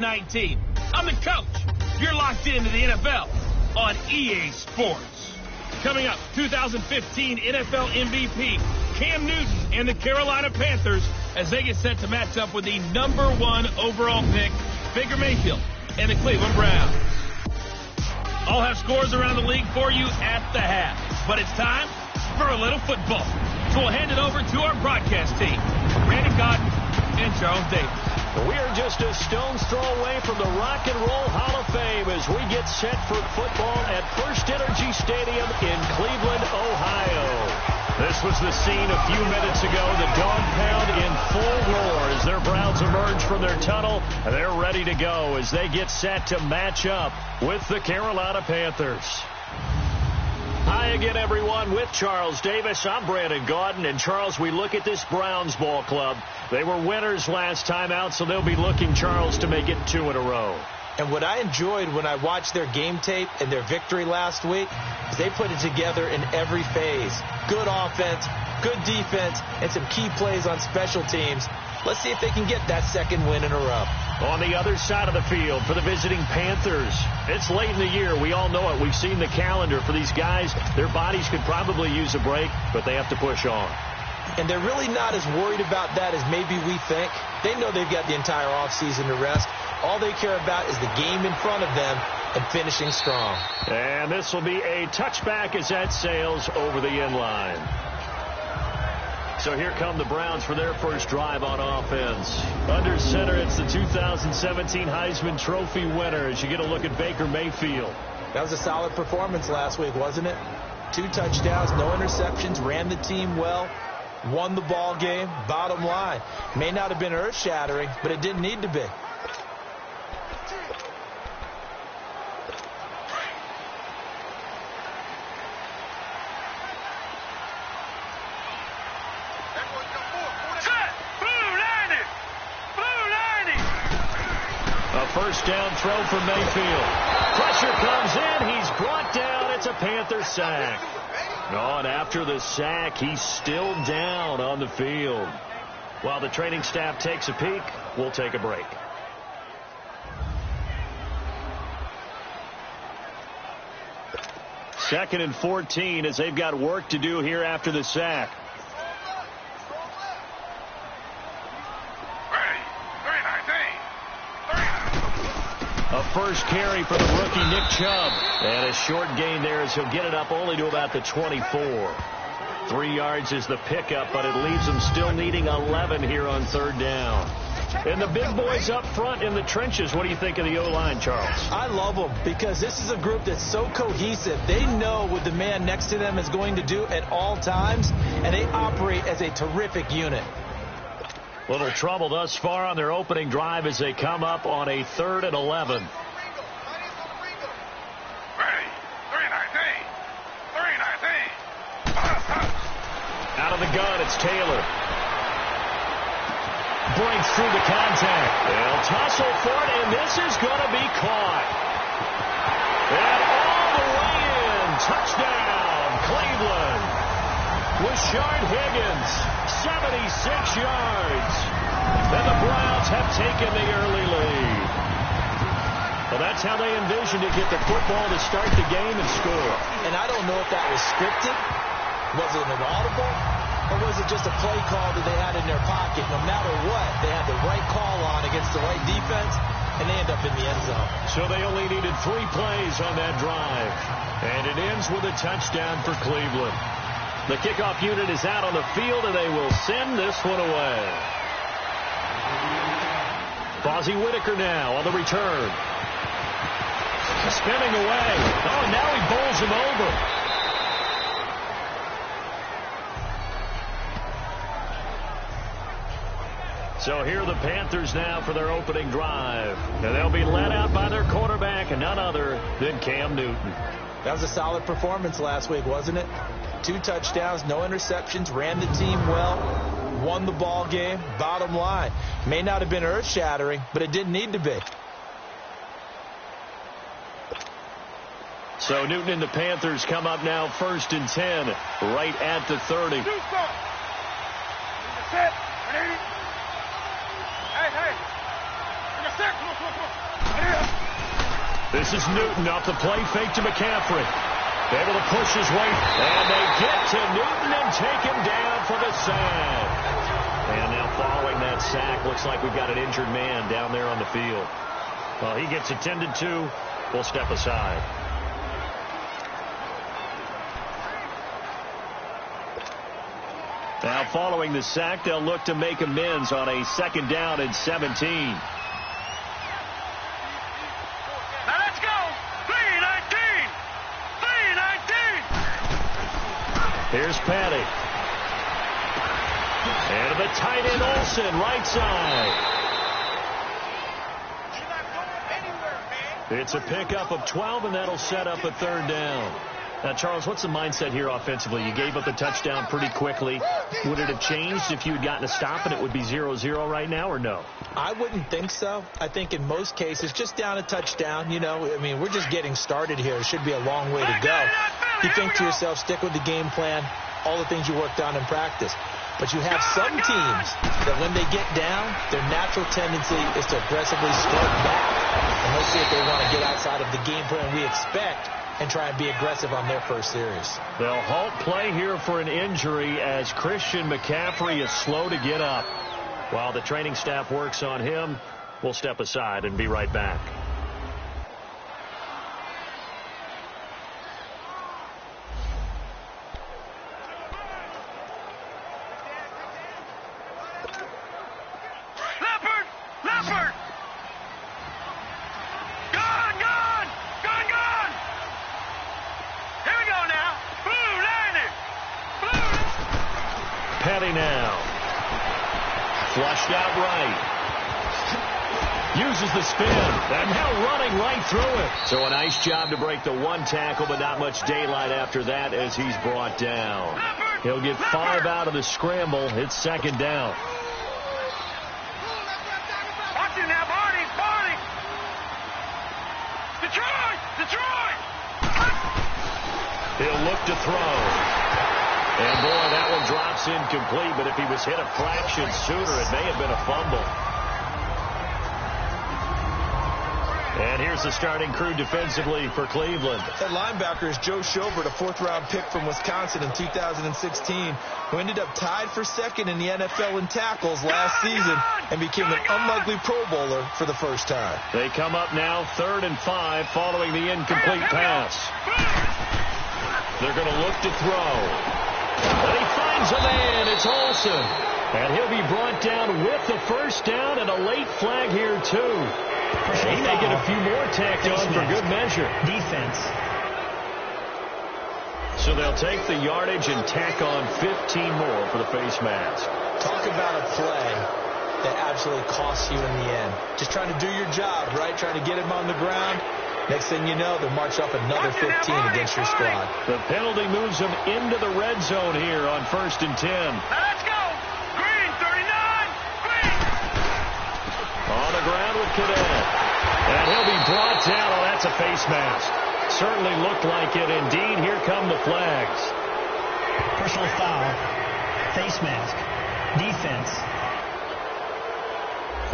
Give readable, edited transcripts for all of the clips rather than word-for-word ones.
19. I'm the coach. You're locked into the NFL on EA Sports. Coming up, 2015 NFL MVP Cam Newton and the Carolina Panthers as they get set to match up with the #1 overall pick, Baker Mayfield, and the Cleveland Browns. I'll have scores around the league for you at the half, but it's time for a little football. So we'll hand it over to our broadcast team, Brandon Godden and Charles Davis. We are just a stone's throw away from the Rock and Roll Hall of Fame as we get set for football at First Energy Stadium in Cleveland, Ohio. This was the scene a few minutes ago. The dog pound in full roar as their Browns emerge from their tunnel. They're ready to go as they get set to match up with the Carolina Panthers. Hi again, everyone. With Charles Davis, I'm Brandon Gaudin. And, Charles, we look at this Browns ball club. They were winners last time out, so they'll be looking, Charles, to make it 2 in a row. And what I enjoyed when I watched their game tape and their victory last week is they put it together in every phase. Good offense, good defense, and some key plays on special teams. Let's see if they can get that second win in a row. On the other side of the field for the visiting Panthers, it's late in the year. We all know it. We've seen the calendar for these guys. Their bodies could probably use a break, but they have to push on. And they're really not as worried about that as maybe we think. They know they've got the entire offseason to rest. All they care about is the game in front of them and finishing strong. And this will be a touchback as that sails over the end line. So here come the Browns for their first drive on offense. Under center, it's the 2017 Heisman Trophy winner as you get a look at Baker Mayfield. That was a solid performance last week, wasn't it? 2 touchdowns, no interceptions, ran the team well, won the ball game. Bottom line, may not have been earth-shattering, but it didn't need to be. First down throw for Mayfield. Pressure comes in. He's brought down. It's a Panther sack. And after the sack, he's still down on the field. While the training staff takes a peek, we'll take a break. Second and 14 as they've got work to do here after the sack. A first carry for the rookie Nick Chubb. And a short gain there as he'll get it up only to about the 24. 3 yards is the pickup, but it leaves them still needing 11 here on third down. And the big boys up front in the trenches, what do you think of the O-line, Charles? I love them because this is a group that's so cohesive. They know what the man next to them is going to do at all times, and they operate as a terrific unit. Little trouble thus far on their opening drive as they come up on a 3rd and 11. Out of the gun, it's Taylor. Breaks through the contact. They'll tussle for it, and this is going to be caught. And all the way in. Touchdown, Cleveland. Rashard Higgins, 76 yards. And the Browns have taken the early lead. Well, that's how they envisioned to get the football to start the game and score. And I don't know if that was scripted. Was it an audible? Or was it just a play call that they had in their pocket? No matter what, they had the right call on against the right defense, and they end up in the end zone. So they only needed 3 plays on that drive. And it ends with a touchdown for Cleveland. The kickoff unit is out on the field, and they will send this one away. Fozzie Whitaker now on the return. Spinning away. Oh, now he bowls him over. So here are the Panthers now for their opening drive. And they'll be led out by their quarterback, and none other than Cam Newton. That was a solid performance last week, wasn't it? 2 touchdowns, no interceptions, ran the team well, won the ball game. Bottom line, may not have been earth-shattering, but it didn't need to be. So Newton and the Panthers come up now 1st and 10, right at the 30. This is Newton off the play fake to McCaffrey. Able to push his way, and they get to Newton and take him down for the sack. And now following that sack, looks like we've got an injured man down there on the field. Well, he gets attended to. We'll step aside. Now following the sack, they'll look to make amends on a 2nd down and 17. Here's Patty. And the tight end Olsen, right side. It's a pickup of 12, and that'll set up a 3rd down. Now, Charles, what's the mindset here offensively? You gave up the touchdown pretty quickly. Would it have changed if you had gotten a stop and it would be 0-0 right now, or no? I wouldn't think so. I think in most cases, just down a touchdown, you know, I mean, we're just getting started here. It should be a long way to go. You think to yourself, stick with the game plan, all the things you worked on in practice. But you have some teams that when they get down, their natural tendency is to aggressively start back. And let's see if they want to get outside of the game plan we expect and try and be aggressive on their first series. They'll halt play here for an injury as Christian McCaffrey is slow to get up. While the training staff works on him, we'll step aside and be right back. Petty now. Flushed out right. Uses the spin. And now running right through it. So a nice job to break the 1 tackle, but not much daylight after that as he's brought down. He'll get 5 out of the scramble. It's 2nd down. Watch it now, Barney. Detroit! He'll look to throw. And, boy, that one drops incomplete, but if he was hit a fraction sooner, it may have been a fumble. And here's the starting crew defensively for Cleveland. That linebacker is Joe Schobert, a 4th-round pick from Wisconsin in 2016, who ended up tied for 2nd in the NFL in tackles last season and became an unlikely Pro Bowler for the first time. They come up now 3rd and 5 following the incomplete pass. They're going to look to throw. And he finds a man. It's Olsen. And he'll be brought down with the 1st down and a late flag here, too. And he may get a few more tacked on for good measure. Defense. So they'll take the yardage and tack on 15 more for the face mask. Talk about a play that absolutely costs you in the end. Just trying to do your job, right? Trying to get him on the ground. Next thing you know, they'll march up another 15 against your squad. The penalty moves them into the red zone here on 1st and 10. Now let's go. Green, 39. Green. On the ground with Cadet. And he'll be brought down. Oh, that's a face mask. Certainly looked like it. Indeed, here come the flags. Personal foul. Face mask. Defense.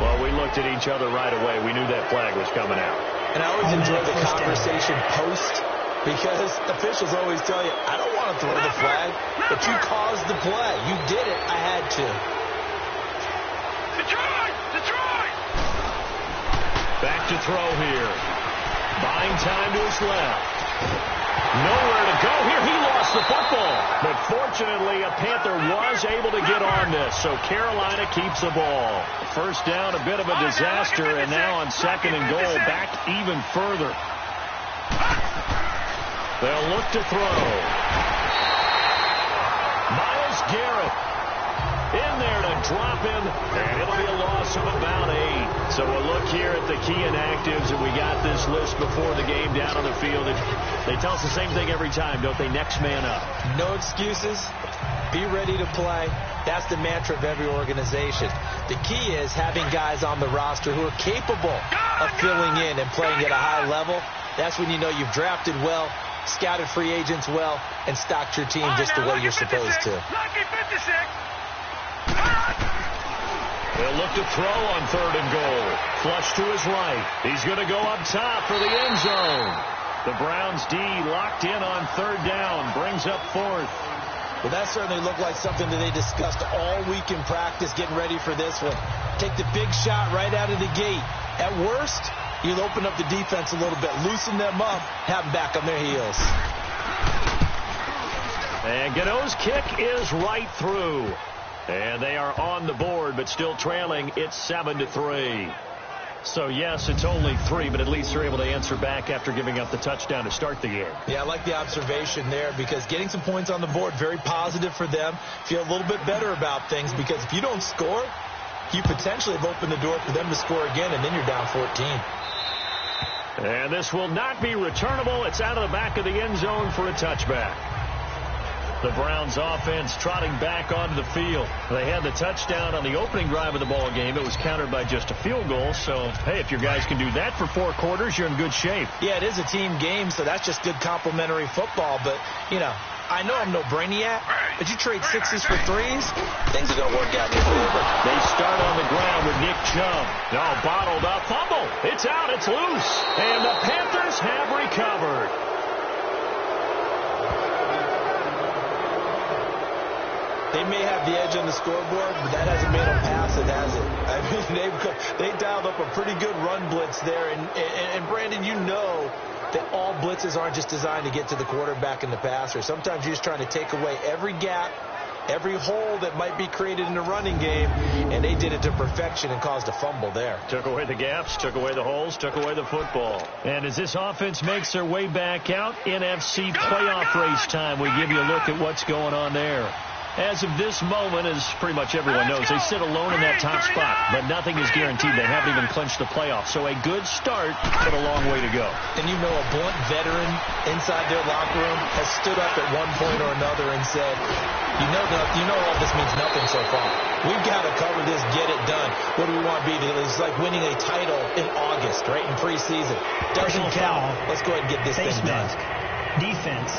Well, we looked at each other right away. We knew that flag was coming out. And I always enjoy the conversation post because officials always tell you, I don't want to throw the flag, but you caused the play. You did it. I had to. Detroit! Back to throw here. Buying time to his left. Nowhere to go here. He lost the football. But fortunately, a Panther was able to get on this, so Carolina keeps the ball. 1st down, a bit of a disaster, and now on 2nd and goal, back even further. They'll look to throw. Myles Garrett in there to drop him, and it'll be a loss of about 8. So we'll look here at the key inactives, and we got this list before the game down on the field. They tell us the same thing every time, don't they? Next man up. No excuses. Be ready to play. That's the mantra of every organization. The key is having guys on the roster who are capable of filling in and playing at a high level. That's when you know you've drafted well, scouted free agents well, and stocked your team just the way you're supposed to. He'll look to throw on 3rd and goal. Flush to his right. He's going to go up top for the end zone. The Browns D locked in on 3rd down. Brings up 4th. Well, that certainly looked like something that they discussed all week in practice, getting ready for this one. Take the big shot right out of the gate. At worst, you'll open up the defense a little bit, loosen them up, have them back on their heels. And Gano's kick is right through. And they are on the board, but still trailing. It's 7-3. So, yes, it's only 3, but at least they're able to answer back after giving up the touchdown to start the game. Yeah, I like the observation there because getting some points on the board, very positive for them. Feel a little bit better about things because if you don't score, you potentially have opened the door for them to score again, and then you're down 14. And this will not be returnable. It's out of the back of the end zone for a touchback. The Browns offense trotting back onto the field. They had the touchdown on the opening drive of the ball game. It was countered by just a field goal. So, hey, if your guys can do that for 4 quarters, you're in good shape. Yeah, it is a team game, so that's just good complimentary football. But, you know, I know I'm no brainiac, but you trade 6s for 3s, things are going to work out in your favor. They start on the ground with Nick Chubb. Now bottled up. Fumble. It's out. It's loose. And the Panthers have recovered. They may have the edge on the scoreboard, but that hasn't made them pass it, has it? I mean, they dialed up a pretty good run blitz there. And Brandon, you know that all blitzes aren't just designed to get to the quarterback and the passer. Sometimes you're just trying to take away every gap, every hole that might be created in the running game, and they did it to perfection and caused a fumble there. Took away the gaps, took away the holes, took away the football. And as this offense makes their way back out, NFC playoff race time, we give you a look at what's going on there. As of this moment, as pretty much everyone knows, they sit alone in that top spot, but nothing is guaranteed. They haven't even clinched the playoffs, so a good start, but a long way to go. And you know a blunt veteran inside their locker room has stood up at one point or another and said, you know all this means nothing so far. We've got to cover this, get it done. What do we want to be? It's like winning a title in August, right, in preseason. Doesn't count. Let's go ahead and get this thing done. Defense.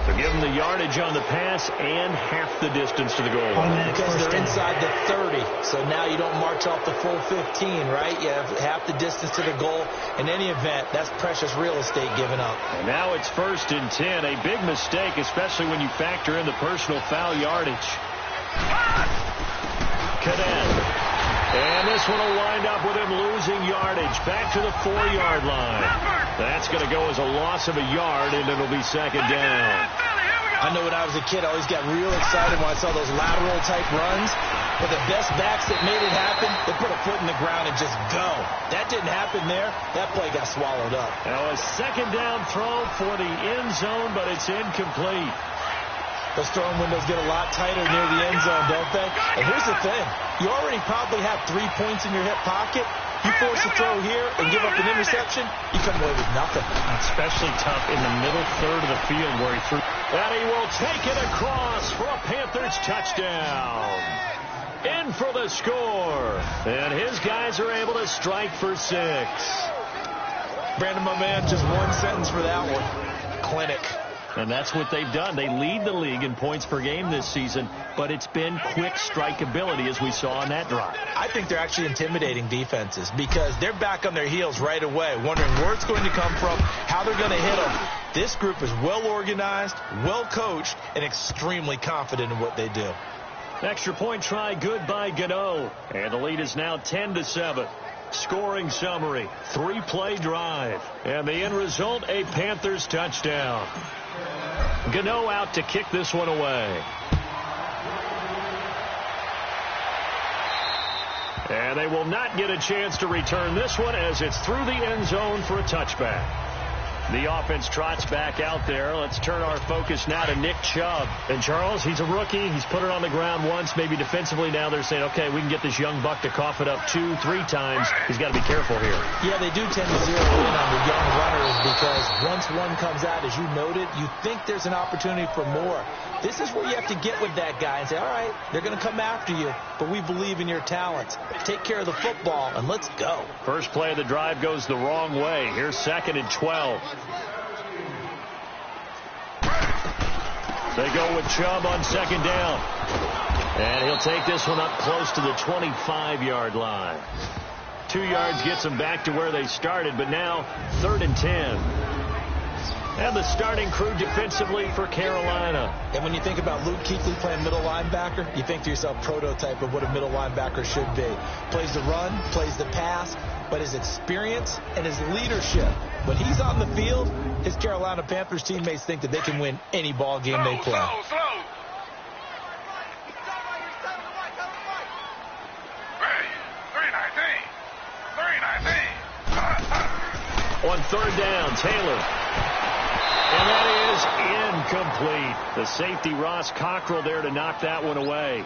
So give them the yardage on the pass and half the distance to the goal line. Because they're inside the 30, so now you don't march off the full 15, right? You have half the distance to the goal. In any event, that's precious real estate given up. And now it's 1st and 10. A big mistake, especially when you factor in the personal foul yardage. Cadet. And this one will wind up with him losing yardage. Back to the 4-yard line. That's going to go as a loss of a yard, and it'll be 2nd down. I know when I was a kid, I always got real excited when I saw those lateral-type runs. But the best backs that made it happen, they put a foot in the ground and just go. That didn't happen there. That play got swallowed up. Now a 2nd down throw for the end zone, but it's incomplete. Those throwing windows get a lot tighter near the end zone, don't they? And here's the thing. You already probably have 3 points in your hip pocket. You force a throw here and give up an interception, you come away with nothing. Especially tough in the middle third of the field where he threw. And he will take it across for a Panthers touchdown. In for the score. And his guys are able to strike for 6. Brandon, my man, just one sentence for that one. Clinic. And that's what they've done. They lead the league in points per game this season, but it's been quick strikeability as we saw on that drive. I think they're actually intimidating defenses because they're back on their heels right away, wondering where it's going to come from, how they're going to hit them. This group is well organized, well coached, and extremely confident in what they do. Extra point try good by Gano. And the lead is now 10-7. Scoring summary, 3-play drive. And the end result, a Panthers touchdown. Gano out to kick this one away. And they will not get a chance to return this one as it's through the end zone for a touchback. The offense trots back out there. Let's turn our focus now to Nick Chubb. And Charles, he's a rookie. He's put it on the ground once. Maybe defensively now they're saying, okay, we can get this young buck to cough it up 2-3 times. He's got to be careful here. Yeah, they do tend to zero in on the young runners because once one comes out, as you noted, you think there's an opportunity for more. This is where you have to get with that guy and say, all right, they're going to come after you, but we believe in your talents. Take care of the football, and let's go. First play of the drive goes the wrong way. Here's 2nd and 12. They go with Chubb on 2nd down. And he'll take this one up close to the 25-yard line. 2 yards gets them back to where they started, but now 3rd and 10. And the starting crew defensively for Carolina. And when you think about Luke Kuechly playing middle linebacker, you think to yourself, prototype of what a middle linebacker should be. Plays the run, plays the pass, but his experience and his leadership. When he's on the field, his Carolina Panthers teammates think that they can win any ball game they play. Slow. 319. On 3rd down, Taylor. And that is incomplete. The safety, Ross Cockrell, there to knock that one away.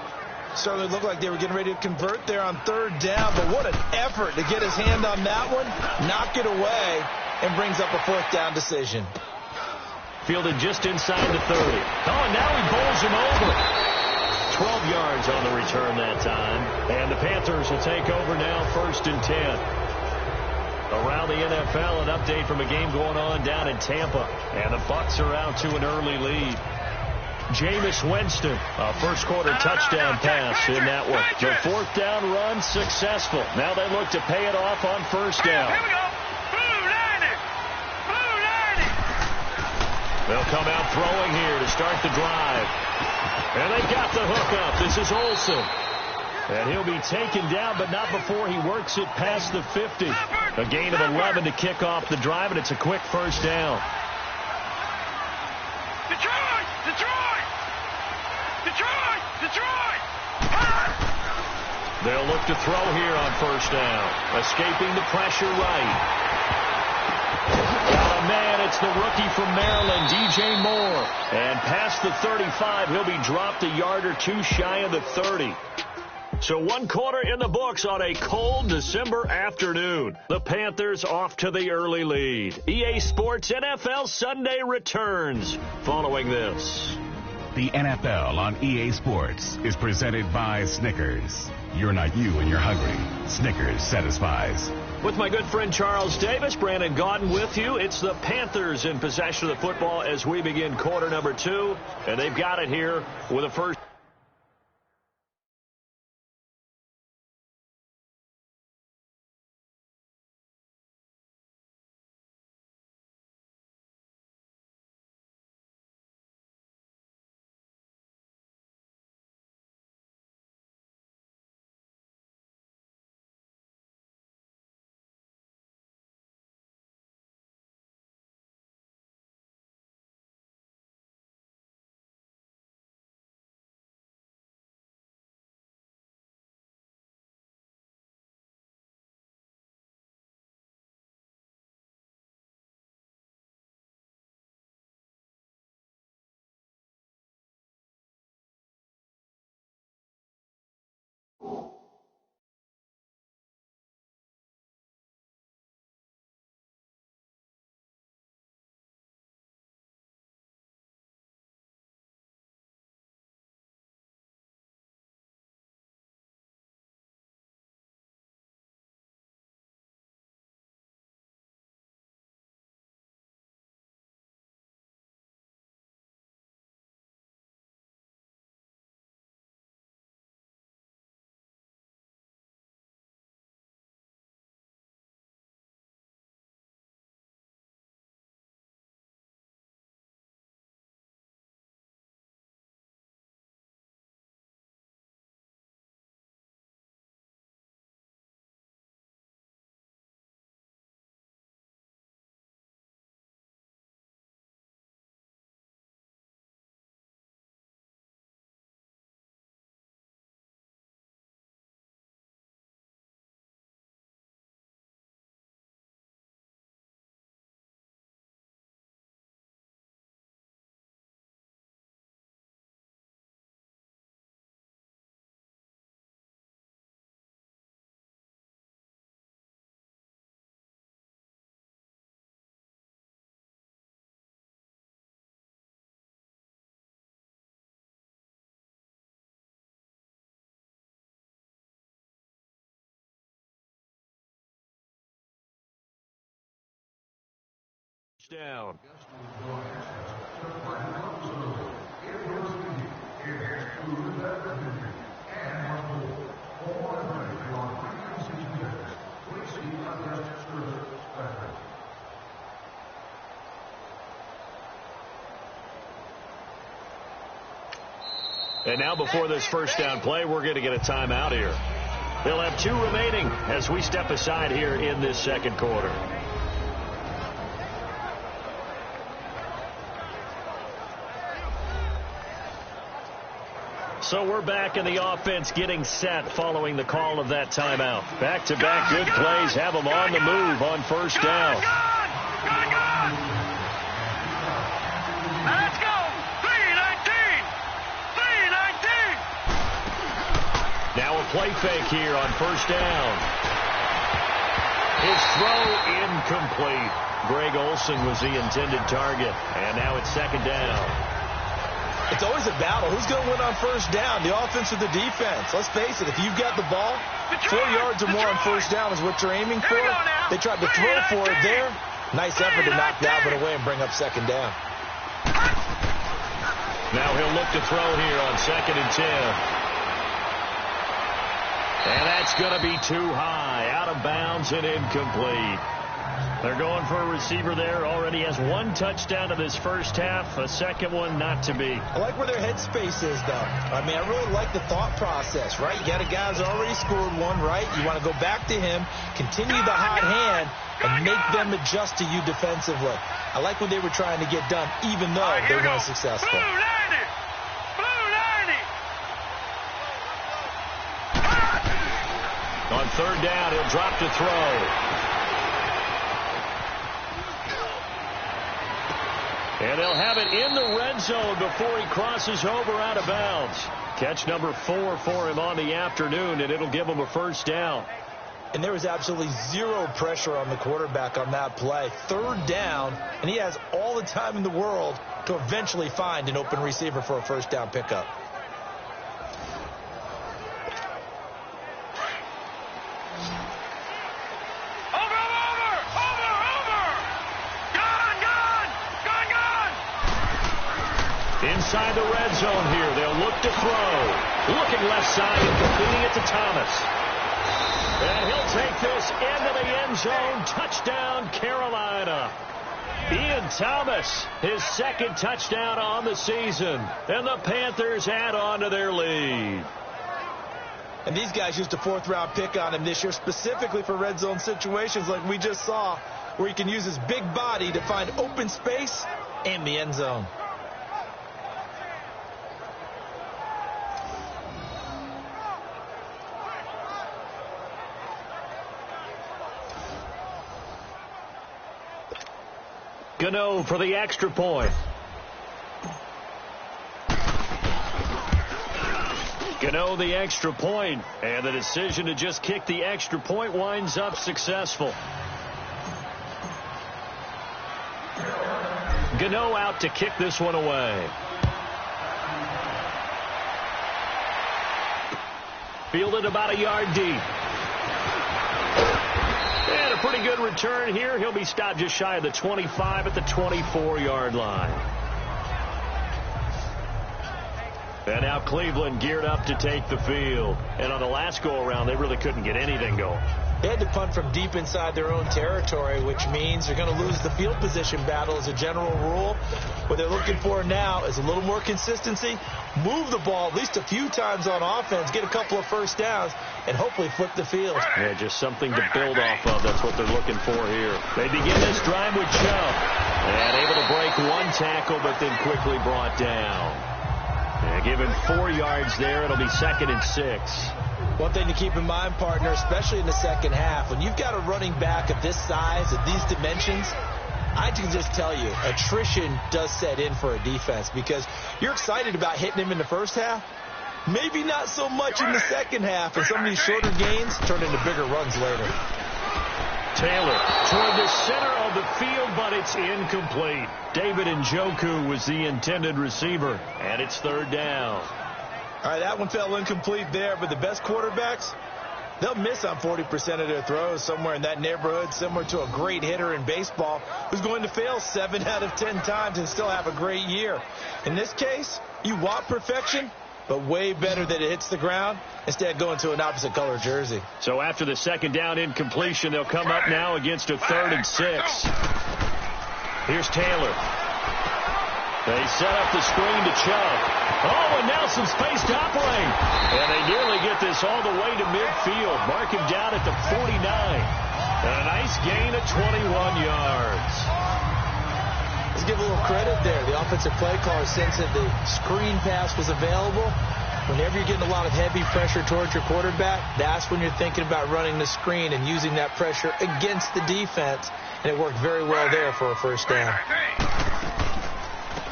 Certainly looked like they were getting ready to convert there on 3rd down, but what an effort to get his hand on that one, knock it away, and brings up a 4th down decision. Fielded just inside the 30. Oh, and now he bowls him over. 12 yards on the return that time. And the Panthers will take over now, 1st and 10. Around the NFL, an update from a game going on down in Tampa. And the Bucs are out to an early lead. Jameis Winston, a first-quarter touchdown pass in that one. The 4th down run successful. Now they look to pay it off on 1st down. Here we go. Blue 90. They'll come out throwing here to start the drive. And they got the hook up. This is Olsen. And he'll be taken down, but not before he works it past the 50. A gain of 11 to kick off the drive, and it's a quick 1st down. Detroit! They'll look to throw here on 1st down. Escaping the pressure right. Got a man, it's the rookie from Maryland, DJ Moore. And past the 35, he'll be dropped a yard or two shy of the 30. So 1 quarter in the books on a cold December afternoon. The Panthers off to the early lead. EA Sports NFL Sunday returns following this. The NFL on EA Sports is presented by Snickers. You're not you when you're hungry. Snickers satisfies. With my good friend Charles Davis, Brandon Gaudin with you. It's the Panthers in possession of the football as we begin quarter number 2. And they've got it here with a first. Down. And now before this first down play, we're going to get a timeout here. They'll have 2 remaining as we step aside here in this second quarter. So we're back in the offense getting set following the call of that timeout. Back-to-back good plays have them on the move on first down. Let's go! 3-19! 3-19! Now a play fake here on first down. His throw incomplete. Greg Olsen was the intended target. And now it's second down. It's always a battle. Who's going to win on first down, the offense or the defense? Let's face it, if you've got the ball, 4 yards or more on first down is what you're aiming for. They tried to throw for it there. Nice effort to knock Dalvin away and bring up second down. Now he'll look to throw here on 2nd and 10. And that's going to be too high, out of bounds and incomplete. They're going for a receiver there. Already has 1 touchdown in this first half. A second one not to be. I like where their headspace is, though. I mean, I really like the thought process, right? You got a guy who's already scored one, right? You want to go back to him, continue the hot hand, and make them adjust to you defensively. I like what they were trying to get done, even though they weren't successful. Blue 90! Blue 90! On third down, he'll drop to throw. And they'll have it in the red zone before he crosses over out of bounds. Catch number 4 for him on the afternoon, and it'll give him a first down. And there was absolutely 0 pressure on the quarterback on that play. Third down, and he has all the time in the world to eventually find an open receiver for a first down pickup. Inside the red zone here, they'll look to throw. Looking left side and completing it to Thomas. And he'll take this into the end zone. Touchdown, Carolina. Ian Thomas, his 2nd touchdown on the season. And the Panthers add on to their lead. And these guys used a 4th-round pick on him this year, specifically for red zone situations like we just saw, where he can use his big body to find open space in the end zone. Gano for the extra point. Gano the extra point, and the decision to just kick the extra point winds up successful. Gano out to kick this one away. Fielded about a yard deep. And a pretty good return here. He'll be stopped just shy of the 25 at the 24-yard line. And now Cleveland geared up to take the field. And on the last go-around, they really couldn't get anything going. They had to punt from deep inside their own territory, which means they're going to lose the field position battle as a general rule. What they're looking for now is a little more consistency, move the ball at least a few times on offense, get a couple of first downs, and hopefully flip the field. Yeah, just something to build off of. That's what they're looking for here. They begin this drive with Chubb. And able to break 1 tackle, but then quickly brought down. And give him 4 yards there. It'll be 2nd and 6. One thing to keep in mind, partner, especially in the second half, when you've got a running back of this size, of these dimensions, I can just tell you, attrition does set in for a defense because you're excited about hitting him in the first half. Maybe not so much in the second half, and some of these shorter gains turn into bigger runs later. Taylor toward the center of the field, but it's incomplete. David Njoku was the intended receiver, and it's 3rd down. All right, that one fell incomplete there, but the best quarterbacks, They'll miss on 40% of their throws, somewhere in that neighborhood, similar to a great hitter in baseball who's going to fail 7 out of 10 times and still have a great year. In this case, you want perfection, but way better that it hits the ground instead of going to an opposite color jersey. So after the second down incompletion, they'll come up now against a 3rd and 6. Here's Taylor. They set up the screen to Chubb. Oh, and now some space to operate. And they nearly get this all the way to midfield. Mark him down at the 49. And a nice gain of 21 yards. Let's give a little credit there. The offensive play caller sensed that the screen pass was available. Whenever you're getting a lot of heavy pressure towards your quarterback, that's when you're thinking about running the screen and using that pressure against the defense. And it worked very well there for a first down.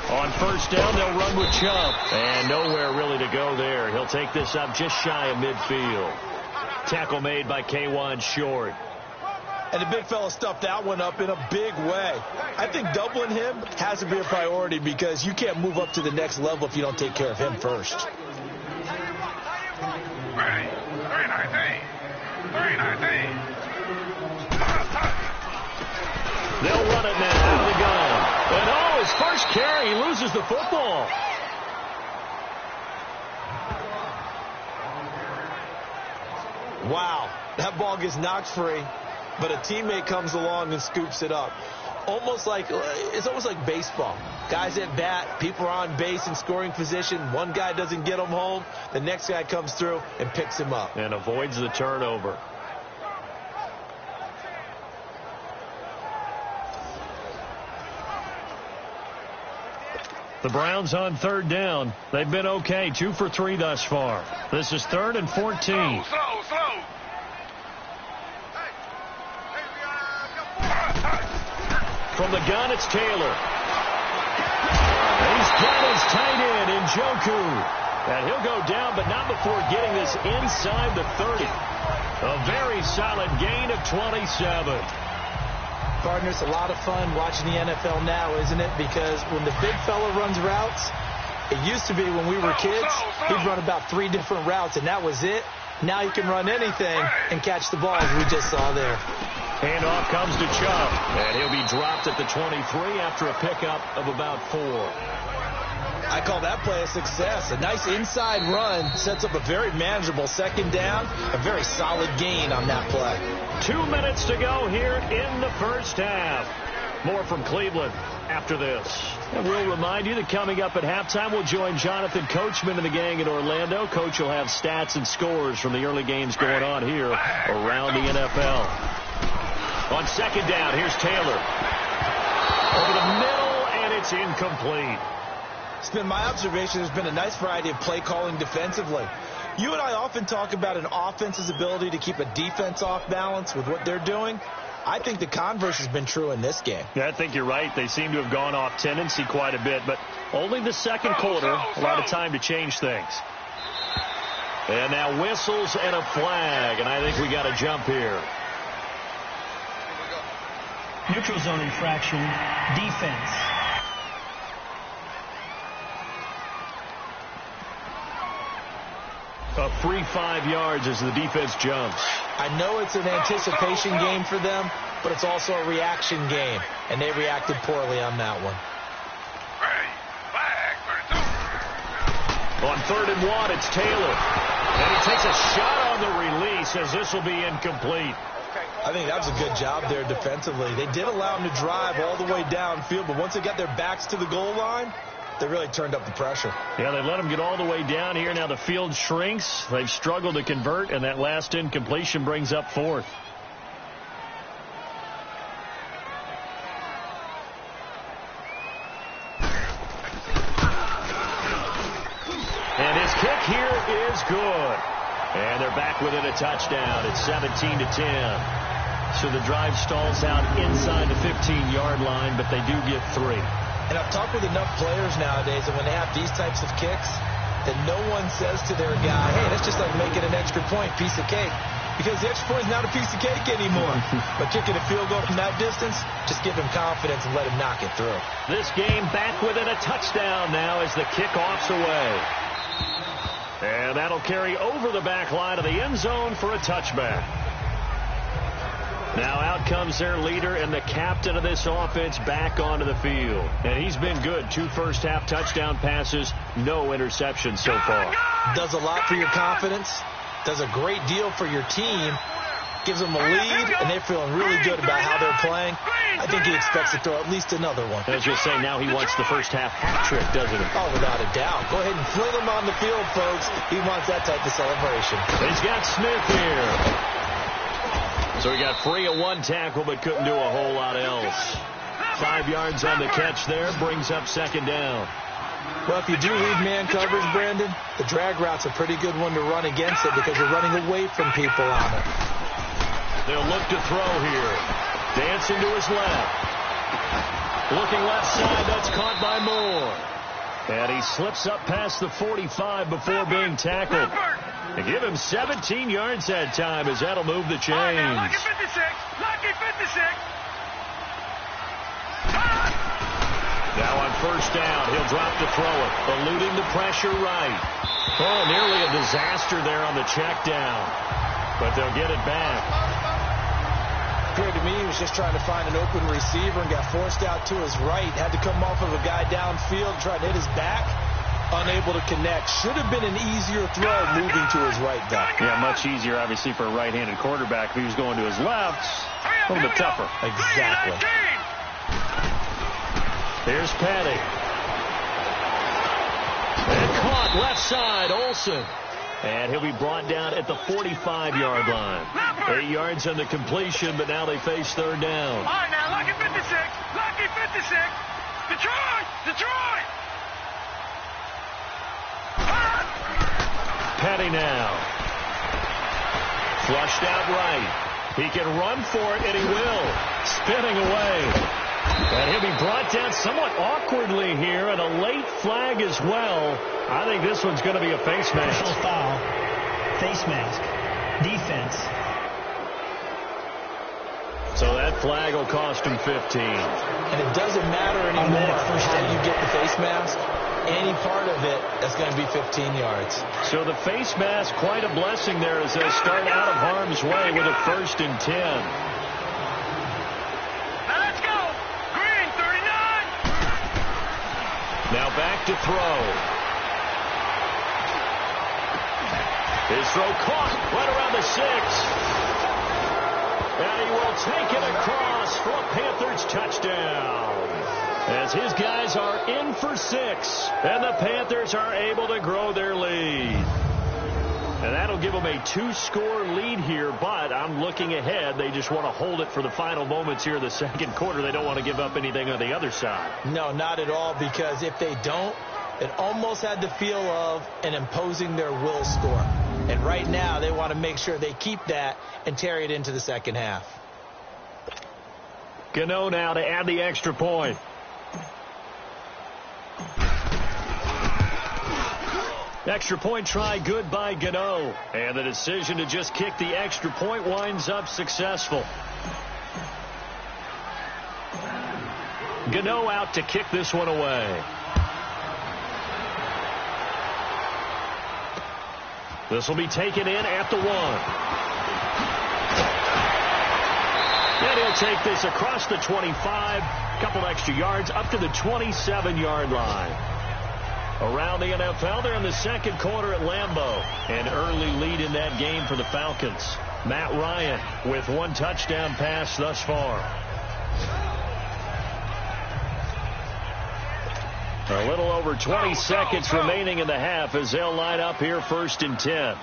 On first down, they'll run with Chubb. And nowhere really to go there. He'll take this up just shy of midfield. Tackle made by K1 Short. And the big fella stuffed that one up in a big way. I think doubling him has to be a priority because you can't move up to the next level if you don't take care of him first. 319. They'll run it now out of the gun. And oh, his first carry, he loses the football. Wow, that ball gets knocked free, but a teammate comes along and scoops it up. It's almost like baseball. Guys at bat, people are on base in scoring position. One guy doesn't get him home. The next guy comes through and picks him up. And avoids the turnover. The Browns on 3rd down. They've been okay, 2 for 3 thus far. This is 3rd and 14. Slow. From the gun, it's Taylor. He's got his tight end in Njoku. And he'll go down, but not before getting this inside the 30. A very solid gain of 27. Partners, a lot of fun watching the NFL now, isn't it? Because when the big fella runs routes, it used to be when we were kids, he'd run about 3 different routes, and that was it. Now you can run anything and catch the ball, as we just saw there. Handoff comes to Chubb, and he'll be dropped at the 23 after a pickup of about 4. I call that play a success. A nice inside run sets up a very manageable second down, a very solid gain on that play. 2 minutes to go here in the first half. More from Cleveland after this. And we'll remind you that coming up at halftime, we'll join Jonathan Coachman and the gang in Orlando. Coach will have stats and scores from the early games going on here around the NFL. On second down, here's Taylor. Over the middle, and it's incomplete. It's been my observation there's been a nice variety of play calling defensively. You and I often talk about an offense's ability to keep a defense off balance with what they're doing. I think the converse has been true in this game. Yeah, I think you're right. They seem to have gone off tendency quite a bit, but only the second quarter, a lot of time to change things. And now whistles and a flag, and I think we got a jump here. Neutral zone infraction, defense. A free 5 yards as the defense jumps. I know it's an anticipation game for them, but it's also a reaction game, and they reacted poorly on that one. On 3rd and 1, it's Taylor. And he takes a shot on the release as this will be incomplete. I think that was a good job there defensively. They did allow him to drive all the way downfield, but once they got their backs to the goal line, they really turned up the pressure. Yeah, they let him get all the way down here. Now the field shrinks. They've struggled to convert, and that last incompletion brings up 4th. And his kick here is good. And they're back within a touchdown. It's 17-10. So the drive stalls out inside the 15-yard line, but they do get 3. And I've talked with enough players nowadays that when they have these types of kicks, that no one says to their guy, hey, that's just like making an extra point, piece of cake. Because the extra point is not a piece of cake anymore. But kicking a field goal from that distance, just give him confidence and let him knock it through. This game back within a touchdown now as the kickoff's away. And that'll carry over the back line of the end zone for a touchback. Now out comes their leader and the captain of this offense back onto the field. And he's been good. 2 first-half touchdown passes, no interceptions so far. Does a lot for your confidence. Does a great deal for your team. Gives them a lead, and they're feeling really good about how they're playing. I think he expects to throw at least another one. I was just saying, now he wants the first-half hat trick, doesn't he? Oh, without a doubt. Go ahead and fling him on the field, folks. He wants that type of celebration. He's got Smith here. So he got free of 1 tackle, but couldn't do a whole lot else. 5 yards on the catch there, brings up 2nd down. Well, if you do read man coverage, Brandon, the drag route's a pretty good one to run against it because you're running away from people on it. They'll look to throw here. Dancing to his left. Looking left side, that's caught by Moore. And he slips up past the 45 before being tackled. They give him 17 yards that time as that'll move the chains. Lucky 56. Lucky 56. Now on 1st down, he'll drop to throw it. Eluding the pressure right. Oh, nearly a disaster there on the check down. But they'll get it back. Appeared to me he was just trying to find an open receiver and got forced out to his right. Had to come off of a guy downfield, try to hit his back. Unable to connect. Should have been an easier throw moving to his right, though. Yeah, much easier, obviously, for a right-handed quarterback. If he was going to his left, a little bit tougher. Exactly. Here's Petty. And caught left side, Olsen. And he'll be brought down at the 45-yard line. 8 yards on the completion, but now they face 3rd down. All right, now, lucky 56. Lucky 56. Detroit! Detroit! Petty now. Flushed out right. He can run for it, and he will. Spinning away. And he'll be brought down somewhat awkwardly here, and a late flag as well. I think this one's going to be a face mask. Personal foul. Face mask. Defense. So that flag will cost him 15. And it doesn't matter anymore how you get the face mask. Any part of it, that's going to be 15 yards. So the face mask, quite a blessing there as they start out of harm's way with a 1st and 10. Now let's go. Green, 39. Now back to throw. His throw caught right around the 6. And he will take it across for a Panthers touchdown. As his guys are in for 6. And the Panthers are able to grow their lead. And that'll give them a 2-score lead here, but I'm looking ahead. They just want to hold it for the final moments here in the 2nd quarter. They don't want to give up anything on the other side. No, not at all, because if they don't, it almost had the feel of an imposing their will score. And right now, they want to make sure they keep that and carry it into the 2nd half. Gano now to add the extra point. Extra point try good by Gano. And the decision to just kick the extra point winds up successful. Gano out to kick this one away. This will be taken in at the 1. And he'll take this across the 25. Couple extra yards up to the 27-yard line. Around the NFL, they're in the 2nd quarter at Lambeau. An early lead in that game for the Falcons. Matt Ryan with 1 touchdown pass thus far. A little over 20 seconds remaining in the half as they'll line up here 1st and 10.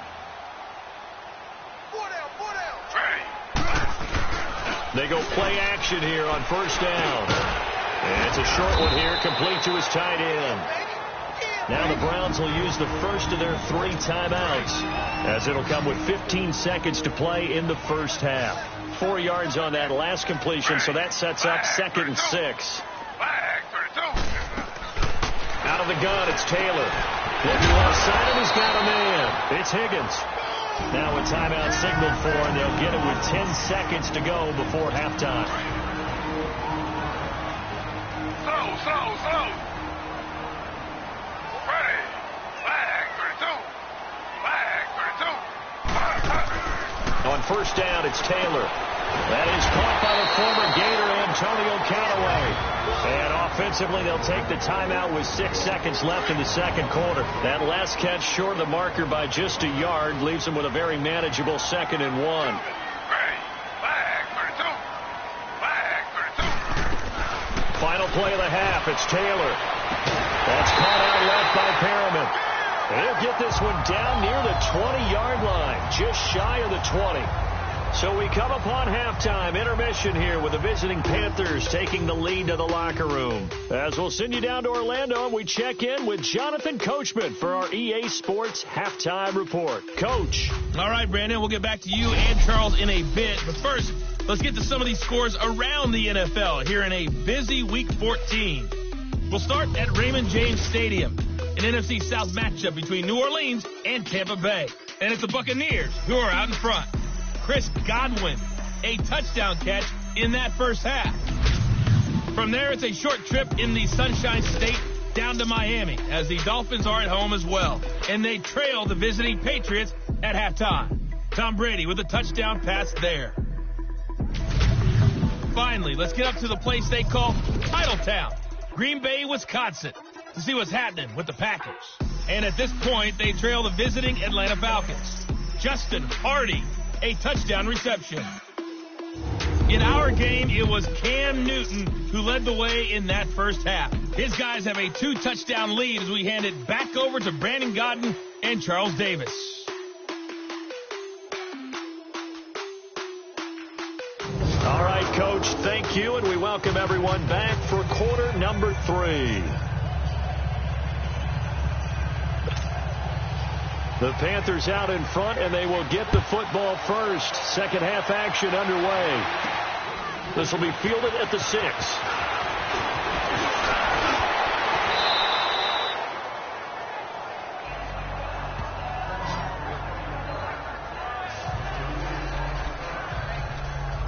They go play action here on 1st down. And it's a short one here, complete to his tight end. Now the Browns will use the first of their 3 timeouts, as it'll come with 15 seconds to play in the 1st half. 4 yards on that last completion, so that sets up 2nd and 6. Out of the gun, it's Taylor. Looking left side, and he's got a man. It's Higgins. Now a timeout signaled for, and they'll get it with 10 seconds to go before halftime. Slow. Ready. Flag 32. On first down, it's Taylor. That is caught by the former Gator, Antonio Callaway. And offensively, they'll take the timeout with 6 seconds left in the second quarter. That last catch short of the marker by just a yard leaves them with a very manageable 2nd and 1. Final play of the half, it's Taylor. That's caught out left by Perriman. And he'll get this one down near the 20-yard line, just shy of the 20. So we come upon halftime, intermission here with the visiting Panthers taking the lead to the locker room. As we'll send you down to Orlando and we check in with Jonathan Coachman for our EA Sports Halftime Report. Coach. All right, Brandon, we'll get back to you and Charles in a bit. But first, let's get to some of these scores around the NFL here in a busy Week 14. We'll start at Raymond James Stadium, an NFC South matchup between New Orleans and Tampa Bay. And it's the Buccaneers who are out in front. Chris Godwin, a touchdown catch in that first half. From there, it's a short trip in the Sunshine State down to Miami, as the Dolphins are at home as well. And they trail the visiting Patriots at halftime. Tom Brady with a touchdown pass there. Finally, let's get up to the place they call Titletown, Green Bay, Wisconsin, to see what's happening with the Packers. And at this point, they trail the visiting Atlanta Falcons. Justin Hardy, a touchdown reception. In our game, it was Cam Newton who led the way in that first half. His guys have a 2-touchdown lead as we hand it back over to Brandon Godden and Charles Davis. All right, Coach, thank you, and we welcome everyone back for quarter number 3. The Panthers out in front, and they will get the football first. Second half action underway. This will be fielded at the 6.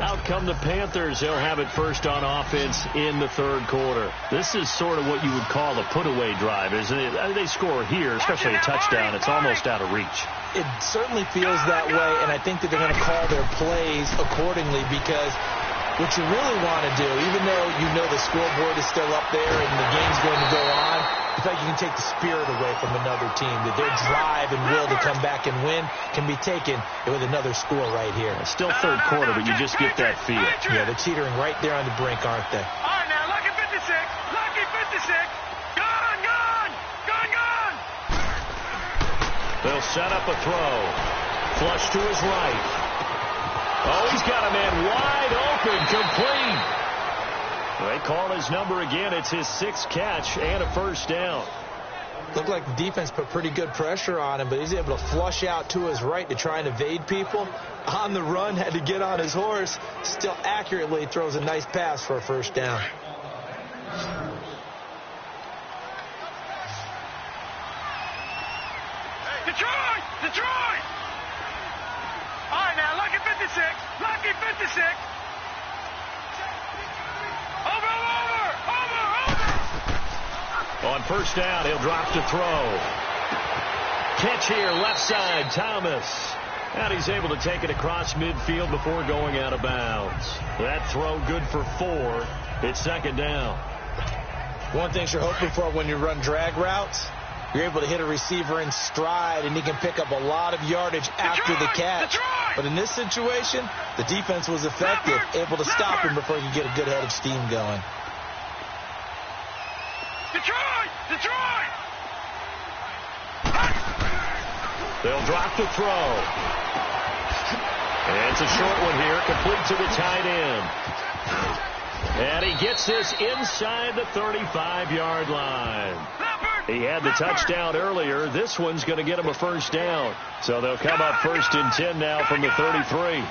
Out come the Panthers. They'll have it first on offense in the third quarter. This is sort of what you would call a put-away drive, isn't it? They score here, especially a touchdown. It's almost out of reach. It certainly feels that way, and I think that they're going to call their plays accordingly, because what you really want to do, even though you know the scoreboard is still up there and the game's going to go on, I feel like you can take the spirit away from another team, that their drive and will to come back and win can be taken with another score right here. It's still third quarter, but you just get that feel. Yeah, they're teetering right there on the brink, aren't they? All right, now, lucky 56. Lucky 56. Gone, gone. Gone, gone. They'll set up a throw. Flush to his right. Oh, he's got a man wide open, complete. They call his number again. It's his 6th catch and a first down. Looked like the defense put pretty good pressure on him, but he's able to flush out to his right to try and evade people. On the run, had to get on his horse. Still accurately throws a nice pass for a first down. Detroit! Detroit! All right, now, lucky 56. Lucky 56. Over. On first down, he'll drop to throw. Catch here, left side, Thomas. And he's able to take it across midfield before going out of bounds. That throw good for 4. It's second down. One thing you're hoping for when you run drag routes, you're able to hit a receiver in stride, and he can pick up a lot of yardage after the catch. But in this situation, the defense was effective, able to stop him before he could get a good head of steam going. Detroit! Detroit! They'll drop the throw. And it's a short one here, complete to the tight end. And he gets this inside the 35-yard line. He had the touchdown earlier. This one's going to get him a first down. So they'll come up first and 10 now from the 33.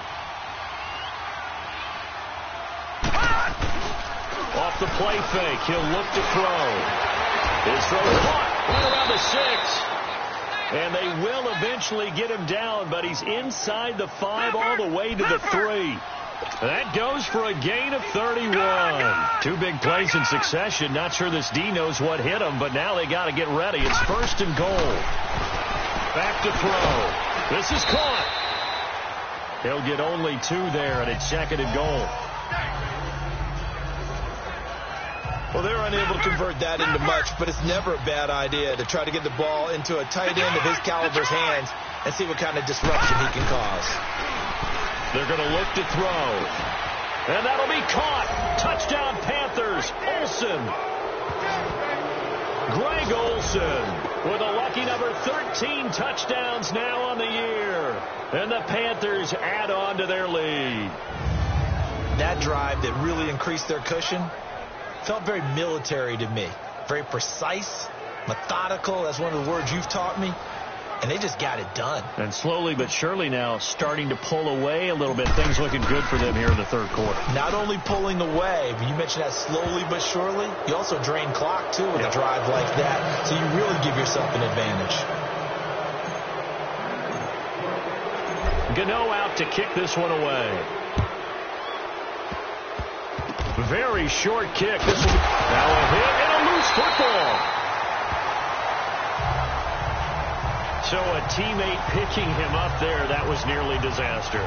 Off the play fake, he'll look to throw. His throw caught right around the 6. And they will eventually get him down, but he's inside the 5 all the way to the 3. That goes for a gain of 31. 2 big plays in succession. Not sure this D knows what hit him, but now they got to get ready. It's first and goal. Back to throw. This is caught. He'll get only 2 there, and it's 2nd and goal. Well, they're unable to convert that into much, but it's never a bad idea to try to get the ball into a tight end of his caliber's hands and see what kind of disruption he can cause. They're going to look to throw. And that'll be caught. Touchdown, Panthers. Olsen. Greg Olsen with a lucky number 13 touchdowns now on the year. And the Panthers add on to their lead. That drive that really increased their cushion felt very military to me. Very precise, methodical. That's one of the words you've taught me. And they just got it done. And slowly but surely now starting to pull away a little bit. Things looking good for them here in the 3rd quarter. Not only pulling away, but you mentioned that slowly but surely. You also drain clock, too, with a drive like that. So you really give yourself an advantage. Gano out to kick this one away. Very short kick. This will be now a hit and a loose football. So a teammate picking him up there, that was nearly disaster.